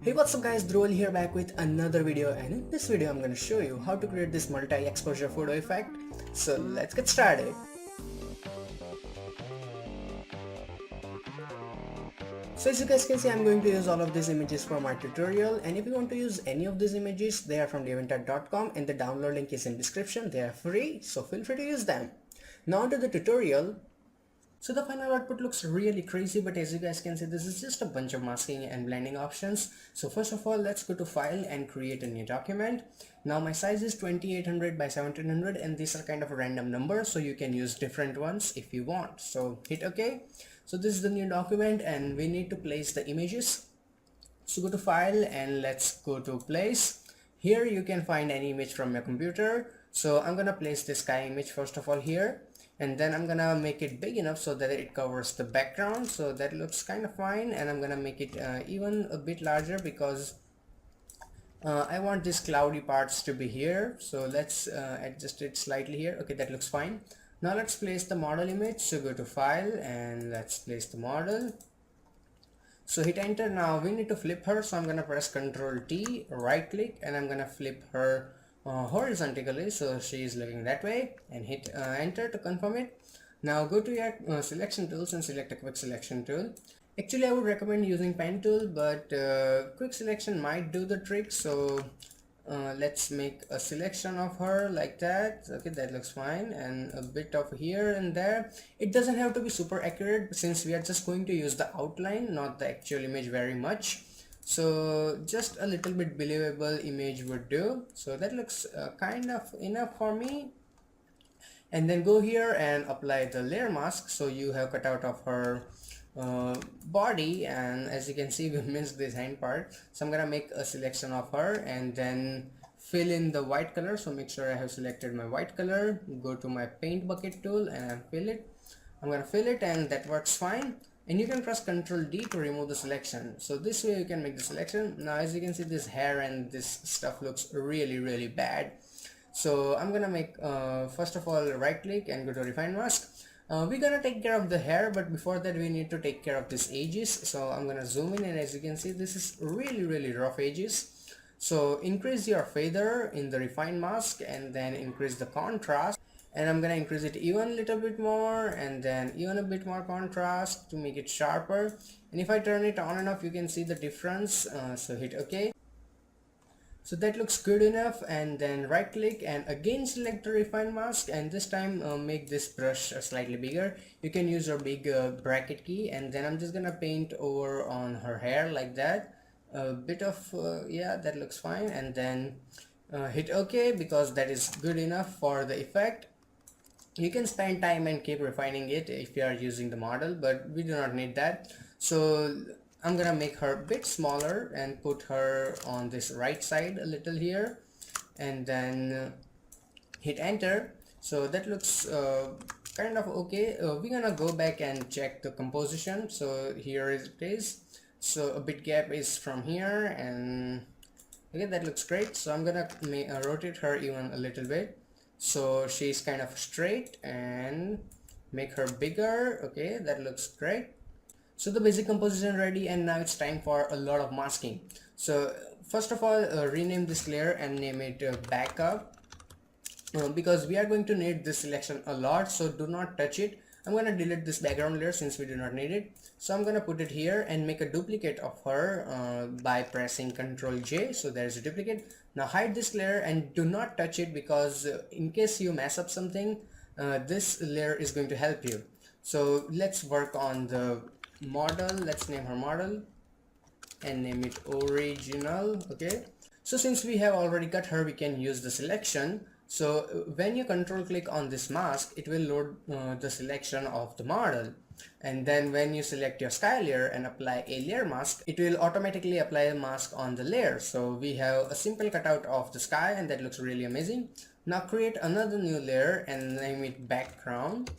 Hey, what's up guys, Dhruval here back with another video, and in this video I'm going to show you how to create this multi-exposure photo effect. So let's get started. So as you guys can see, I'm going to use all of these images for my tutorial, and if you want to use any of these images, they are from devantart.com and the download link is in description. They are free, so feel free to use them. Now onto the tutorial. So the final output looks really crazy, but as you guys can see, this is just a bunch of masking and blending options. So first of all, let's go to file and create a new document. Now my size is 2800 by 1700 and these are kind of a random number, so you can use different ones if you want. So hit OK. So this is the new document and we need to place the images. So go to file and let's go to place. Here you can find any image from your computer. So I'm gonna place this sky image first of all here, and then I'm gonna make it big enough so that it covers the background, so that looks kind of fine. And I'm gonna make it even a bit larger because I want these cloudy parts to be here. So let's adjust it slightly here. Okay, that looks fine. Now let's place the model image. So go to file and let's place the model. So hit enter. Now we need to flip her, so I'm gonna press Ctrl T, right click, and I'm gonna flip her horizontally so she is looking that way, and hit enter to confirm it. Now go to your selection tools and select a quick selection tool. Actually I would recommend using pen tool, but quick selection might do the trick. So let's make a selection of her like that. Okay, that looks fine, and a bit of here and there. It doesn't have to be super accurate since we are just going to use the outline, not the actual image very much. So just a little bit believable image would do. So that looks kind of enough for me. And then go here and apply the layer mask. So you have cut out of her body, and as you can see we missed this hand part. So I'm gonna make a selection of her and then fill in the white color. So make sure I have selected my white color, go to my paint bucket tool and fill it. I'm gonna fill it and that works fine, and you can press Ctrl D to remove the selection. So this way you can make the selection. Now as you can see, this hair and this stuff looks really bad. So I'm gonna make first of all right click and go to refine mask. We're gonna take care of the hair, but before that we need to take care of these edges. So I'm gonna zoom in, and as you can see, this is really rough edges. So increase your feather in the refine mask and then increase the contrast, and I'm gonna increase it even a little bit more and then even a bit more contrast to make it sharper. And if I turn it on and off, you can see the difference. So hit OK. So that looks good enough, and then right click and again select the refine mask, and this time make this brush slightly bigger. You can use your big bracket key, and then I'm just gonna paint over on her hair like that, a bit of yeah, that looks fine. And then hit OK because that is good enough for the effect. You can spend time and keep refining it if you are using the model, but we do not need that. So I'm gonna make her a bit smaller and put her on this right side a little here, and then hit enter. So that looks kind of okay. We're gonna go back and check the composition. So here it is. So a bit gap is from here, and okay, that looks great. So I'm gonna rotate her even a little bit so she's kind of straight, and make her bigger. Okay, that looks great. So the basic composition ready, and now it's time for a lot of masking. So first of all, rename this layer and name it backup, because we are going to need this selection a lot, so do not touch it. I'm going to delete this background layer since we do not need it. So I'm going to put it here and make a duplicate of her by pressing Ctrl J. So there's a duplicate. Now hide this layer and do not touch it, because in case you mess up something, this layer is going to help you. So let's work on the model. Let's name her model and name it original. Okay, so since we have already cut her, we can use the selection. So when you control click on this mask, it will load the selection of the model, and then when you select your sky layer and apply a layer mask, it will automatically apply a mask on the layer. So we have a simple cutout of the sky, and that looks really amazing. Now create another new layer and name it background,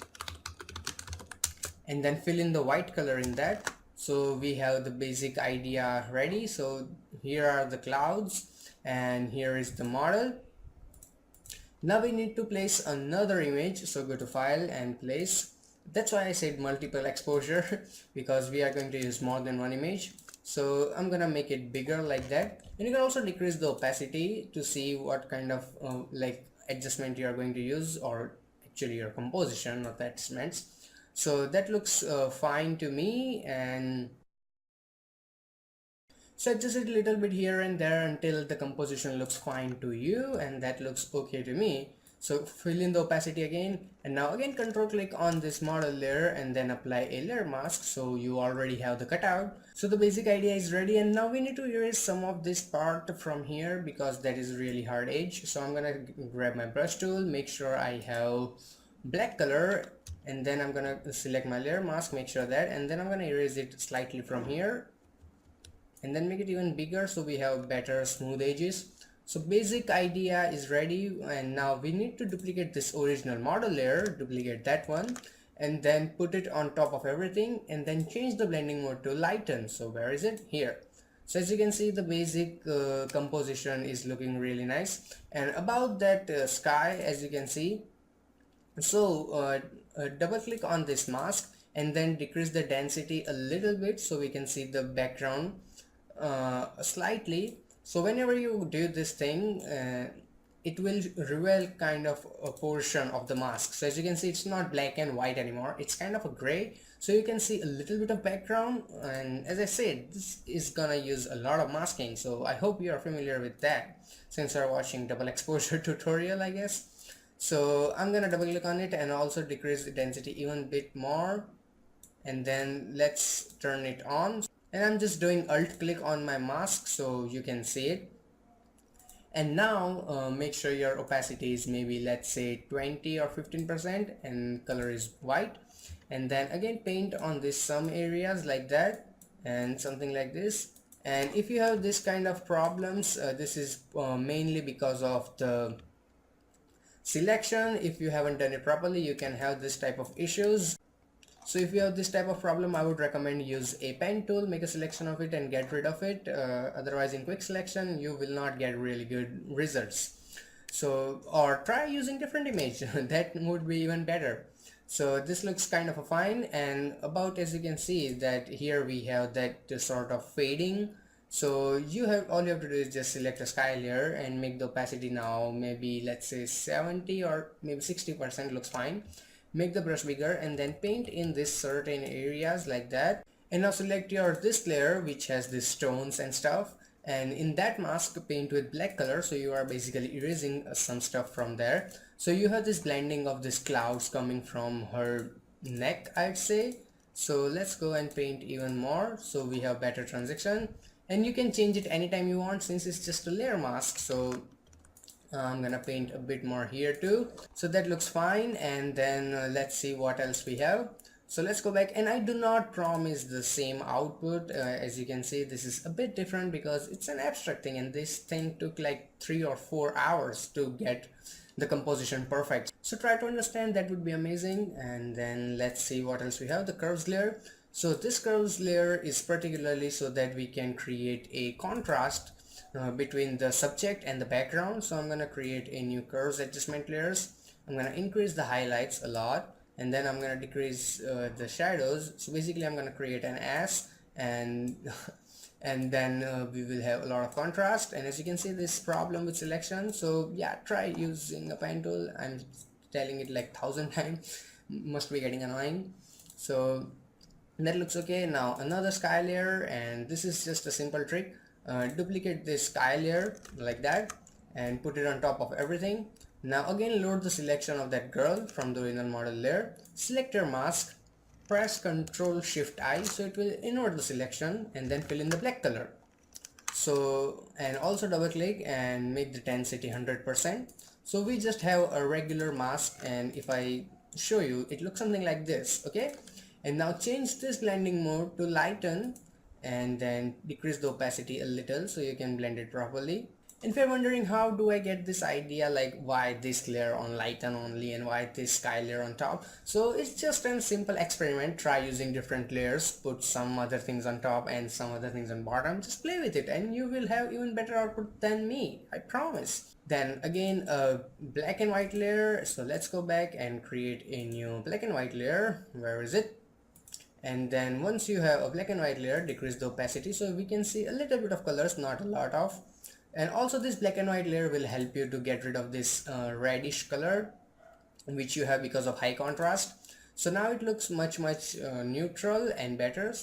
and then fill in the white color in that. So we have the basic idea ready. So here are the clouds and here is the model. Now we need to place another image. So go to file and place. That's why I said multiple exposure because we are going to use more than one image. So I'm gonna make it bigger like that, and you can also decrease the opacity to see what kind of like adjustment you are going to use, or actually your composition of the adjustments. So that looks fine to me, and so adjust it a little bit here and there until the composition looks fine to you, and that looks okay to me. So fill in the opacity again, and now again control click on this model layer and then apply a layer mask, so you already have the cutout. So the basic idea is ready, and now we need to erase some of this part from here because that is really hard edge. So I'm gonna grab my brush tool, make sure I have black color, and then I'm gonna select my layer mask, make sure that, and then I'm gonna erase it slightly from here and then make it even bigger so we have better smooth edges. So basic idea is ready, and now we need to duplicate this original model layer, duplicate that one, and then put it on top of everything, and then change the blending mode to lighten. So where is it? Here. So as you can see, the basic composition is looking really nice. And about that sky, as you can see, so double click on this mask and then decrease the density a little bit so we can see the background slightly. So whenever you do this thing, it will reveal kind of a portion of the mask. So as you can see, it's not black and white anymore, it's kind of a gray, so you can see a little bit of background. And as I said, this is gonna use a lot of masking, so I hope you are familiar with that since you're watching double exposure tutorial, I guess. So I'm gonna double click on it and also decrease the density even a bit more, and then let's turn it on. And I'm just doing alt click on my mask so you can see it. And now make sure your opacity is maybe, let's say, 20 or 15%, and color is white. And then again paint on this some areas like that and something like this. And if you have this kind of problems, this is mainly because of the selection. If you haven't done it properly, you can have this type of issues. So if you have this type of problem, I would recommend use a pen tool, make a selection of it and get rid of it. Otherwise in quick selection you will not get really good results. So, or try using different image that would be even better. So this looks kind of a fine. And about, as you can see, that here we have that sort of fading. So you have, all you have to do is just select a sky layer and make the opacity now maybe, let's say, 70 or maybe 60% looks fine. Make the brush bigger and then paint in this certain areas like that. And now select your this layer which has these stones and stuff, and in that mask paint with black color, so you are basically erasing some stuff from there. So you have this blending of these clouds coming from her neck, I'd say. So let's go and paint even more so we have better transition, and you can change it anytime you want since it's just a layer mask. So I'm gonna paint a bit more here too, so that looks fine. And then let's see what else we have. So let's go back, and I do not promise the same output. As you can see, this is a bit different because it's an abstract thing, and this thing took like 3 or 4 hours to get the composition perfect. So try to understand, that would be amazing. And then let's see what else we have. The curves layer. So this curves layer is particularly so that we can create a contrast between the subject and the background. So I'm going to create a new curves adjustment layers. I'm going to increase the highlights a lot, and then I'm going to decrease the shadows. So basically I'm going to create an S, and and then we will have a lot of contrast. And as you can see, this problem with selection, so yeah, try using a pen tool. I'm telling it like 1,000 times, must be getting annoying. So that looks okay. Now another sky layer, and this is just a simple trick. Duplicate this sky layer like that and put it on top of everything. Now again load the selection of that girl from the original model layer, select your mask, press Ctrl Shift I, so it will invert the selection, and then fill in the black color. So, and also double click and make the density 100%. So we just have a regular mask, and if I show you, it looks something like this. Okay, and now change this blending mode to lighten, and then decrease the opacity a little so you can blend it properly. And if you're wondering how do I get this idea, like why this layer on lighten only and why this sky layer on top, so it's just a simple experiment. Try using different layers, put some other things on top and some other things on bottom, just play with it and you will have even better output than me, I promise. Then again a black and white layer, so let's go back and create a new black and white layer. Where is it? And then once you have a black and white layer, decrease the opacity so we can see a little bit of colors, not a lot of. And also this black and white layer will help you to get rid of this reddish color which you have because of high contrast. So now it looks much neutral and better.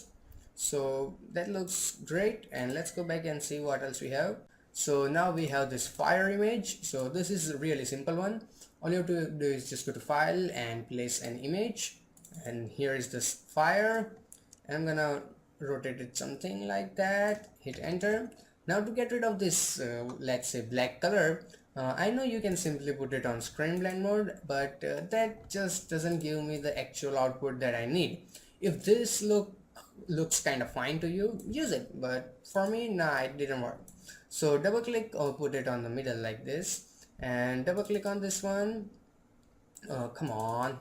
So that looks great, and let's go back and see what else we have. So now we have this fire image. So this is a really simple one. All you have to do is just go to file and place an image, and here is this fire, and I'm gonna rotate it something like that, hit enter. Now to get rid of this let's say black color, I know you can simply put it on screen blend mode, but that just doesn't give me the actual output that I need. If this looks kind of fine to you, use it, but for me, nah, it didn't work. So double click or put it on the middle like this, and double click on this one. Come on.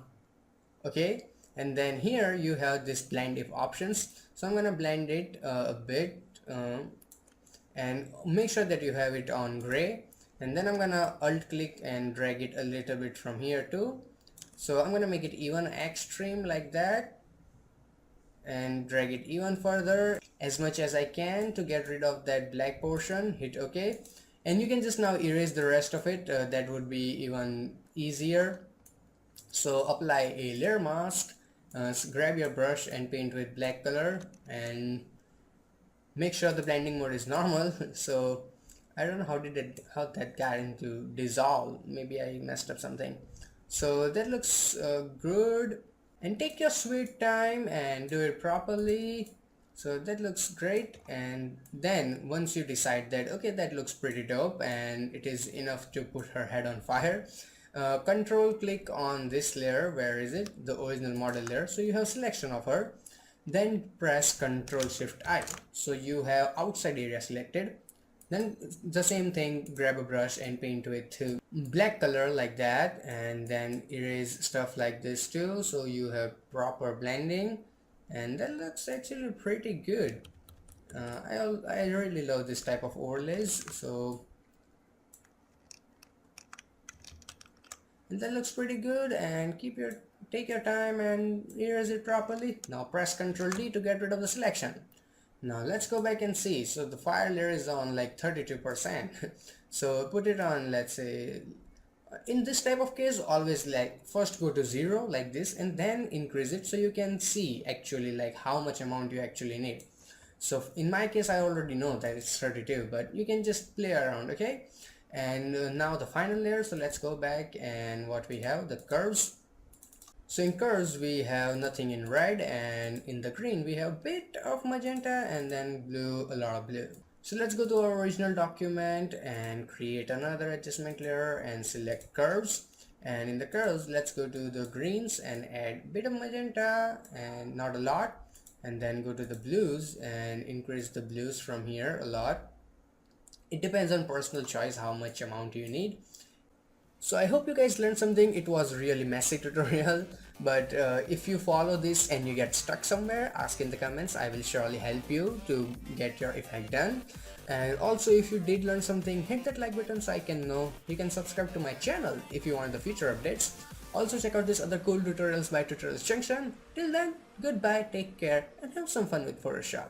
Okay, and then here you have this blend if options. So I'm gonna blend it a bit, and make sure that you have it on gray, and then I'm gonna alt click and drag it a little bit from here too. So I'm gonna make it even extreme like that, and drag it even further as much as I can to get rid of that black portion. Hit OK, and you can just now erase the rest of it. That would be even easier. So apply a layer mask, grab your brush and paint with black color, and make sure the blending mode is normal. So I don't know how that got into dissolve. Maybe I messed up something. So that looks good, and take your sweet time and do it properly. So that looks great, and then once you decide that okay, that looks pretty dope and it is enough to put her head on fire, control click on this layer. Where is it? The original model layer. So you have selection of her, then press Ctrl Shift I, so you have outside area selected. Then the same thing, grab a brush and paint with black color like that, and then erase stuff like this too, so you have proper blending, and that looks actually pretty good. I really love this type of overlays. So and that looks pretty good, and take your time and erase it properly. Now press Ctrl D to get rid of the selection. Now let's go back and see. So the fire layer is on like 32%. So put it on, let's say, in this type of case, always like first go to 0 like this and then increase it so you can see actually like how much amount you actually need. So in my case, I already know that it's 32, but you can just play around. Okay, and now the final layer. So let's go back, and what we have, the curves. So in curves we have nothing in red, and in the green we have a bit of magenta, and then blue, a lot of blue. So let's go to our original document and create another adjustment layer and select curves, and in the curves let's go to the greens and add a bit of magenta and not a lot, and then go to the blues and increase the blues from here a lot. It depends on personal choice how much amount you need. So I hope you guys learned something. It was a really messy tutorial, but if you follow this and you get stuck somewhere, ask in the comments. I will surely help you to get your effect done. And also, if you did learn something, hit that like button so I can know. You can subscribe to my channel if you want the future updates. Also check out these other cool tutorials by Tutorials Junction. Till then, goodbye, take care, and have some fun with Photoshop.